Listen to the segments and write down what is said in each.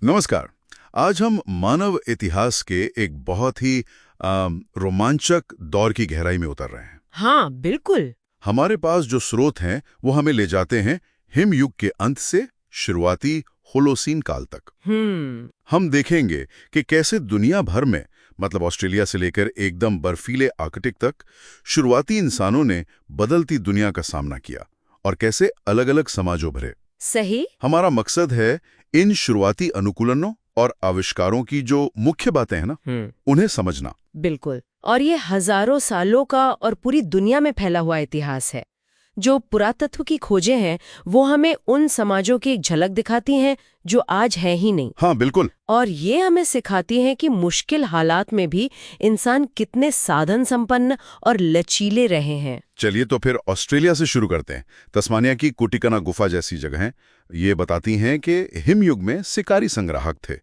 नमस्कार। आज हम मानव इतिहास के एक बहुत ही रोमांचक दौर की गहराई में उतर रहे हैं। हाँ, बिल्कुल। हमारे पास जो स्रोत हैं वो हमें ले जाते हैं हिमयुग के अंत से शुरुआती होलोसीन काल तक। हम देखेंगे कि कैसे दुनिया भर में, मतलब ऑस्ट्रेलिया से लेकर एकदम बर्फीले आर्कटिक तक, शुरुआती इंसानों ने बदलती दुनिया का सामना किया और कैसे अलग अलग समाज उभरे। सही। हमारा मकसद है इन शुरुआती अनुकूलनों और आविष्कारों की जो मुख्य बातें हैं ना, उन्हें समझना। बिल्कुल। और ये हजारों सालों का और पूरी दुनिया में फैला हुआ इतिहास है। जो पुरातत्व की खोजें हैं वो हमें उन समाजों की एक झलक दिखाती हैं जो आज है ही नहीं। हाँ, बिल्कुल। और ये हमें सिखाती हैं कि मुश्किल हालात में भी इंसान कितने साधन संपन्न और लचीले रहे हैं। चलिए तो फिर ऑस्ट्रेलिया से शुरू करते हैं। तस्मानिया की कुटिकना गुफा जैसी जगहें ये बताती हैं कि हिमयुग में शिकारी संग्राहक थे,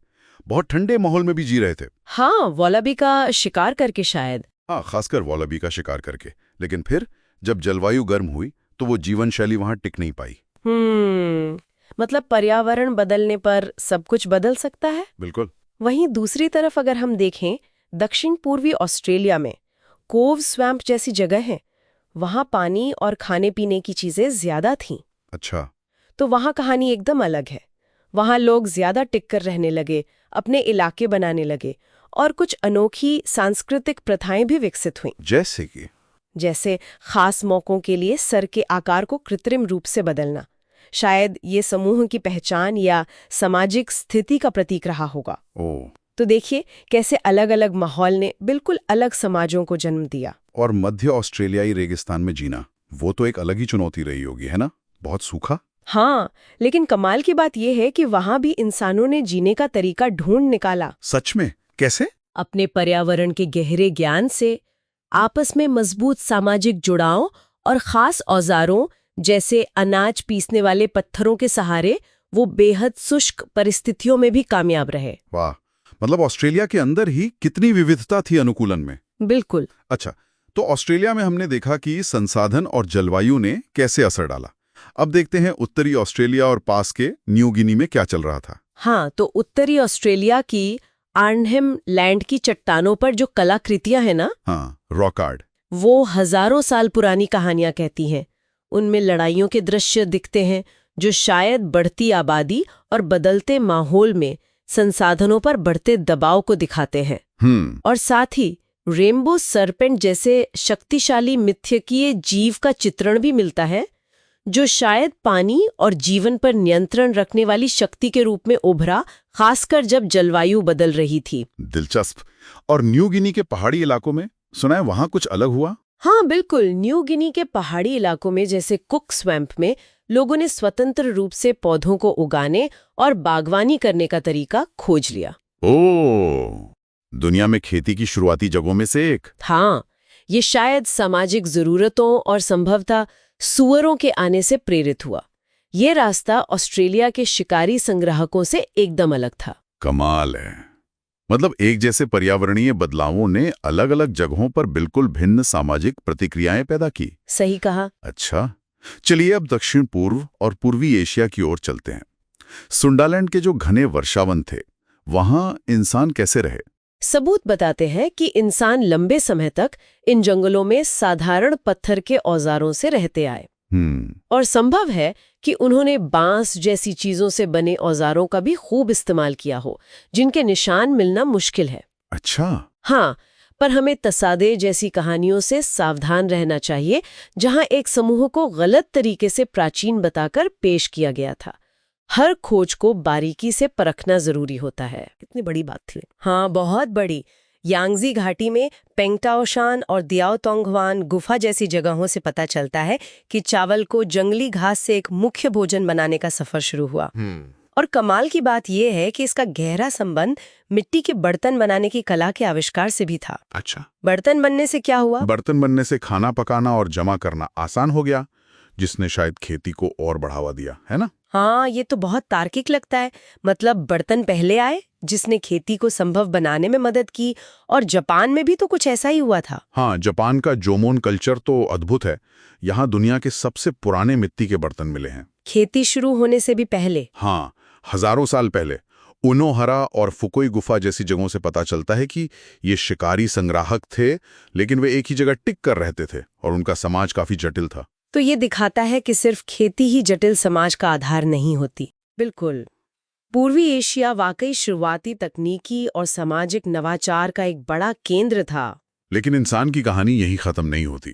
बहुत ठंडे माहौल में भी जी रहे थे। हाँ, वॉलबी का शिकार करके शायद। हाँ, खासकर वॉलबी का शिकार करके। लेकिन फिर जब जलवायु गर्म हुई तो वो जीवन शैली वहां टिक नहीं पाई। मतलब पर्यावरण बदलने पर सब कुछ बदल सकता है। बिल्कुल। वहीं दूसरी तरफ अगर हम देखें, दक्षिण पूर्वी ऑस्ट्रेलिया में कोव स्वैम्प जैसी जगह है, वहां पानी और खाने पीने की चीजें ज्यादा थीं। अच्छा। तो वहां कहानी एकदम अलग है। वहां लोग ज्यादा टिक कर रहने लगे, अपने इलाके बनाने लगे और कुछ अनोखी सांस्कृतिक प्रथाएं भी विकसित हुईं। जैसे खास मौकों के लिए सर के आकार को कृत्रिम रूप से बदलना। शायद ये समूह की पहचान या सामाजिक स्थिति का प्रतीक रहा होगा। तो देखिए कैसे अलग अलग माहौल ने बिल्कुल अलग समाजों को जन्म दिया। और मध्य ऑस्ट्रेलियाई रेगिस्तान में जीना, वो तो एक अलग ही चुनौती रही होगी, है ना? बहुत सूखा। हाँ, लेकिन कमाल की बात यह है कि वहां भी इंसानों ने जीने का तरीका ढूंढ निकाला। सच में? कैसे? अपने पर्यावरण के गहरे ज्ञान से, आपस में मजबूत सामाजिक जुड़ाव और खास औजारों जैसे अनाज पीसने वाले पत्थरों के सहारे वो बेहद शुष्क परिस्थितियों में भी कामयाब रहे। वाह, मतलब ऑस्ट्रेलिया के अंदर ही कितनी विविधता थी अनुकूलन में। बिल्कुल। अच्छा, तो ऑस्ट्रेलिया में हमने देखा कि संसाधन और जलवायु ने कैसे असर डाला। अब देखते हैं उत्तरी ऑस्ट्रेलिया और पास के न्यू गिनी में क्या चल रहा था। हाँ, तो उत्तरी ऑस्ट्रेलिया की आर्नहेम लैंड की चट्टानों पर जो कलाकृतियां हैं ना, हाँ, रॉक आर्ट, वो हजारों साल पुरानी कहानियां कहती हैं। उनमें लड़ाइयों के दृश्य दिखते हैं जो शायद बढ़ती आबादी और बदलते माहौल में संसाधनों पर बढ़ते दबाव को दिखाते हैं। और साथ ही रेनबो सरपेंट जैसे शक्तिशाली मिथ्यकीय जीव का चित्रण भी मिलता है जो शायद पानी और जीवन पर नियंत्रण रखने वाली शक्ति के रूप में उभरा, खासकर जब जलवायु बदल रही थी। दिलचस्प। और न्यू गिनी के पहाड़ी इलाकों में सुना है वहां कुछ अलग हुआ। हाँ, बिल्कुल। न्यू गिनी के पहाड़ी इलाकों में जैसे कुक स्वैम्प में लोगों ने स्वतंत्र रूप से पौधों को उगाने और बागवानी करने का तरीका खोज लिया। ओह, दुनिया में खेती की शुरुआती जगहों में से एक। हाँ, ये शायद सामाजिक जरूरतों और संभवतः सुअरों के आने से प्रेरित हुआ। ये रास्ता ऑस्ट्रेलिया के शिकारी संग्राहकों से एकदम अलग था। कमाल है। मतलब एक जैसे पर्यावरणीय बदलावों ने अलग अलग जगहों पर बिल्कुल भिन्न सामाजिक प्रतिक्रियाएं पैदा की। सही कहा। अच्छा, चलिए अब दक्षिण पूर्व और पूर्वी एशिया की ओर चलते हैं। सुंडालैंड के जो घने वर्षावन थे, वहां इंसान कैसे रहे? सबूत बताते हैं कि इंसान लंबे समय तक इन जंगलों में साधारण पत्थर के औजारों से रहते आए। और संभव है कि उन्होंने बांस जैसी चीजों से बने औजारों का भी खूब इस्तेमाल किया हो, जिनके निशान मिलना मुश्किल है। अच्छा। हाँ, पर हमें तसादे जैसी कहानियों से सावधान रहना चाहिए, जहां एक समूह को गलत तरीके से प्राचीन बताकर पेश किया गया था। हर खोज को बारीकी से परखना जरूरी होता है। कितनी बड़ी बात थी। हाँ, बहुत बड़ी। यांगजी घाटी में पेंगटाओशान और दियाओतोंगवान गुफा जैसी जगहों से पता चलता है कि चावल को जंगली घास से एक मुख्य भोजन बनाने का सफर शुरू हुआ। और कमाल की बात यह है कि इसका गहरा संबंध मिट्टी के बर्तन बनाने की कला के आविष्कार से भी था। अच्छा। बर्तन बनने से क्या हुआ? बर्तन बनने से खाना पकाना और जमा करना आसान हो गया, जिसने शायद खेती को और बढ़ावा दिया, है ना? हाँ, ये तो बहुत तार्किक लगता है। मतलब बर्तन पहले आए, जिसने खेती को संभव बनाने में मदद की, और जापान में भी तो कुछ ऐसा ही हुआ था। हाँ, जापान का जोमोन कल्चर तो अद्भुत है। यहाँ दुनिया के सबसे पुराने मिट्टी के बर्तन मिले हैं। खेती शुरू होने से भी पहले? हाँ, हजारों साल पहले। उनोहरा और फुकोई गुफा जैसी जगहों से पता चलता है कि ये शिकारी संग्राहक थे, लेकिन वे एक ही जगह टिक कर रहते थे और उनका समाज काफी जटिल था। तो ये दिखाता है कि सिर्फ खेती ही जटिल समाज का आधार नहीं होती। बिल्कुल। पूर्वी एशिया वाकई शुरुआती तकनीकी और सामाजिक नवाचार का एक बड़ा केंद्र था। लेकिन इंसान की कहानी यही खत्म नहीं होती।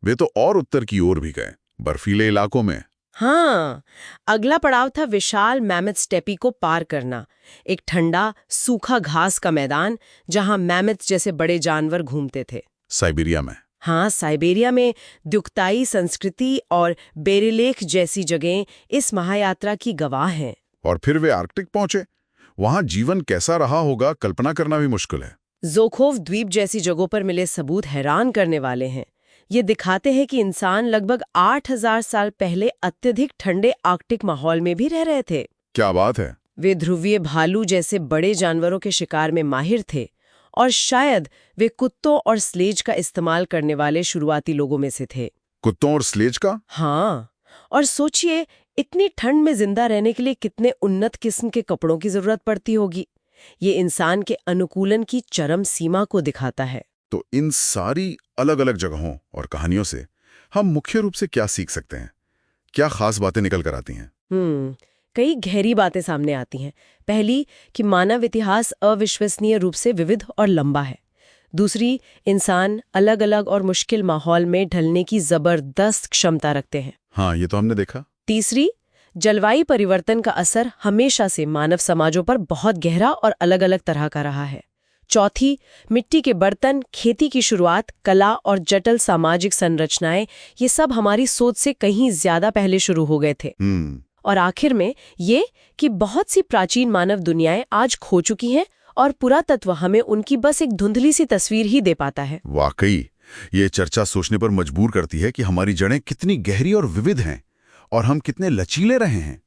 वे तो और उत्तर की ओर भी गए, बर्फीले इलाकों में। हाँ, अगला पड़ाव था विशाल मैमथ स्टेपी को पार करना। एक ठंडा, सूखा घास का मैदान जहां मैमथ जैसे बड़े जानवर घूमते थे। साइबेरिया में। हाँ, साइबेरिया में द्युक्ताई संस्कृति और बेरिलेख जैसी जगहें इस महायात्रा की गवाह हैं। और फिर वे आर्कटिक पहुंचे। वहां जीवन कैसा रहा होगा, कल्पना करना भी मुश्किल है। जोखोव द्वीप जैसी जगहों पर मिले सबूत हैरान करने वाले हैं। ये दिखाते हैं कि इंसान लगभग 8000 साल पहले अत्यधिक ठंडे आर्कटिक माहौल में भी रह रहे थे। क्या बात है। वे ध्रुवीय भालू जैसे बड़े जानवरों के शिकार में माहिर थे और शायद वे कुत्तों और स्लेज का इस्तेमाल करने वाले शुरुआती लोगों में से थे। कुत्तों और स्लेज का? हाँ, और सोचिए इतनी ठंड में जिंदा रहने के लिए कितने उन्नत किस्म के कपड़ों की जरूरत पड़ती होगी। ये इंसान के अनुकूलन की चरम सीमा को दिखाता है। तो इन सारी अलग अलग जगहों और कहानियों से हम मुख्य रूप से क्या सीख सकते हैं? क्या खास बातें निकल कर आती हैं? कई गहरी बातें सामने आती हैं। पहली कि मानव इतिहास अविश्वसनीय रूप से विविध और लंबा है। दूसरी, इंसान अलग अलग और मुश्किल माहौल में ढलने की जबरदस्त क्षमता रखते हैं। हाँ, ये तो हमने देखा। तीसरी, जलवायु परिवर्तन का असर हमेशा से मानव समाजों पर बहुत गहरा और अलग अलग तरह का रहा है। चौथी, मिट्टी के बर्तन, खेती की शुरुआत, कला और जटिल सामाजिक संरचनाएं, ये सब हमारी सोच से कहीं ज्यादा पहले शुरू हो गए थे। और आखिर में ये कि बहुत सी प्राचीन मानव दुनियाएं आज खो चुकी हैं और पुरातत्व हमें उनकी बस एक धुंधली सी तस्वीर ही दे पाता है। वाकई ये चर्चा सोचने पर मजबूर करती है कि हमारी जड़ें कितनी गहरी और विविध हैं और हम कितने लचीले रहे हैं।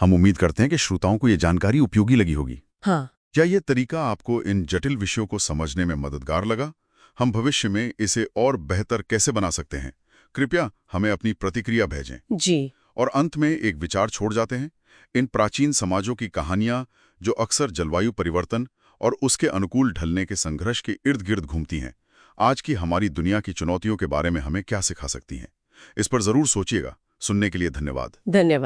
हम उम्मीद करते हैं कि श्रोताओं को ये जानकारी उपयोगी लगी होगी। हाँ। क्या ये तरीका आपको इन जटिल विषयों को समझने में मददगार लगा? हम भविष्य में इसे और बेहतर कैसे बना सकते हैं? कृपया हमें अपनी प्रतिक्रिया भेजें। जी। और अंत में एक विचार छोड़ जाते हैं। इन प्राचीन समाजों की कहानियां जो अक्सर जलवायु परिवर्तन और उसके अनुकूल ढलने के संघर्ष के इर्द गिर्द घूमती हैं, आज की हमारी दुनिया की चुनौतियों के बारे में हमें क्या सिखा सकती हैं? इस पर जरूर सोचिएगा। सुनने के लिए धन्यवाद। धन्यवाद।